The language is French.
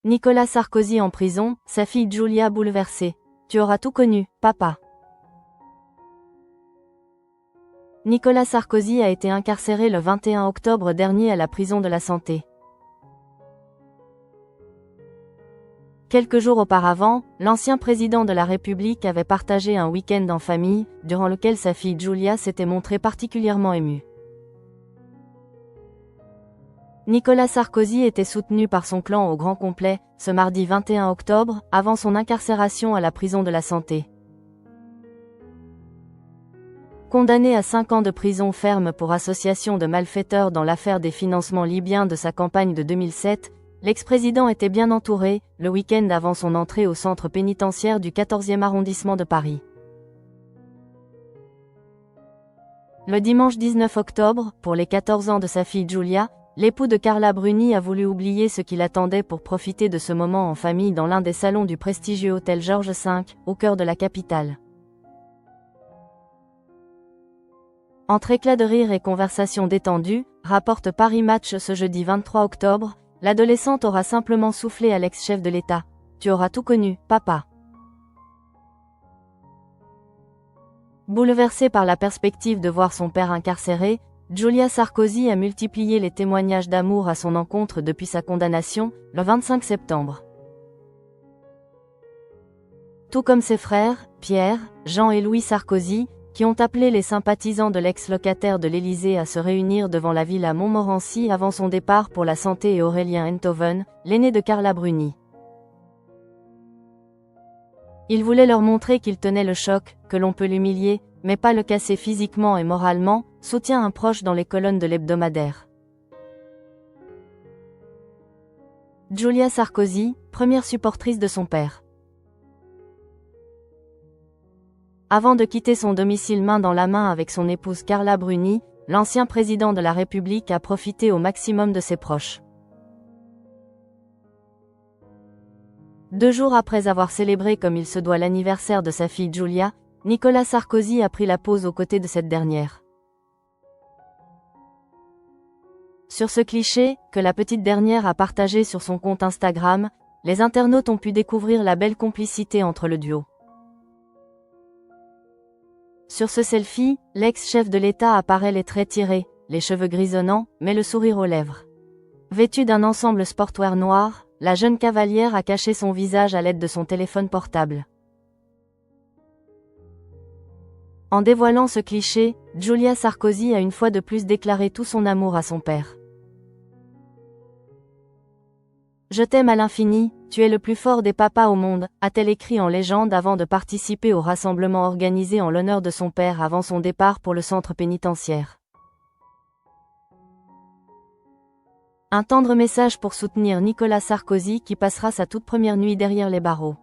Nicolas Sarkozy en prison, sa fille Giulia bouleversée. Tu auras tout connu, papa. Nicolas Sarkozy a été incarcéré le 21 octobre dernier à la prison de la Santé. Quelques jours auparavant, l'ancien président de la République avait partagé un week-end en famille, durant lequel sa fille Giulia s'était montrée particulièrement émue. Nicolas Sarkozy était soutenu par son clan au grand complet, ce mardi 21 octobre, avant son incarcération à la prison de la Santé. Condamné à 5 ans de prison ferme pour association de malfaiteurs dans l'affaire des financements libyens de sa campagne de 2007, l'ex-président était bien entouré, le week-end avant son entrée au centre pénitentiaire du 14e arrondissement de Paris. Le dimanche 19 octobre, pour les 14 ans de sa fille Giulia, l'époux de Carla Bruni a voulu oublier ce qui l'attendait pour profiter de ce moment en famille dans l'un des salons du prestigieux hôtel Georges V, au cœur de la capitale. Entre éclats de rire et conversations détendues, rapporte Paris Match ce jeudi 23 octobre, l'adolescente aura simplement soufflé à l'ex-chef de l'État. Tu auras tout connu, papa. Bouleversée par la perspective de voir son père incarcéré, Giulia Sarkozy a multiplié les témoignages d'amour à son encontre depuis sa condamnation, le 25 septembre. Tout comme ses frères, Pierre, Jean et Louis Sarkozy, qui ont appelé les sympathisants de l'ex-locataire de l'Élysée à se réunir devant la villa Montmorency avant son départ pour la Santé, et Aurélien Enthoven, l'aîné de Carla Bruni. Il voulait leur montrer qu'il tenait le choc, que l'on peut l'humilier, mais pas le casser physiquement et moralement, soutient un proche dans les colonnes de l'hebdomadaire. Giulia Sarkozy, première supportrice de son père. Avant de quitter son domicile main dans la main avec son épouse Carla Bruni, l'ancien président de la République a profité au maximum de ses proches. 2 jours après avoir célébré comme il se doit l'anniversaire de sa fille Giulia, Nicolas Sarkozy a pris la pause aux côtés de cette dernière. Sur ce cliché, que la petite dernière a partagé sur son compte Instagram, les internautes ont pu découvrir la belle complicité entre le duo. Sur ce selfie, l'ex-chef de l'État apparaît les traits tirés, les cheveux grisonnants, mais le sourire aux lèvres. Vêtue d'un ensemble sportwear noir, la jeune cavalière a caché son visage à l'aide de son téléphone portable. En dévoilant ce cliché, Giulia Sarkozy a une fois de plus déclaré tout son amour à son père. « Je t'aime à l'infini, tu es le plus fort des papas au monde », a-t-elle écrit en légende avant de participer au rassemblement organisé en l'honneur de son père avant son départ pour le centre pénitentiaire. Un tendre message pour soutenir Nicolas Sarkozy qui passera sa toute première nuit derrière les barreaux.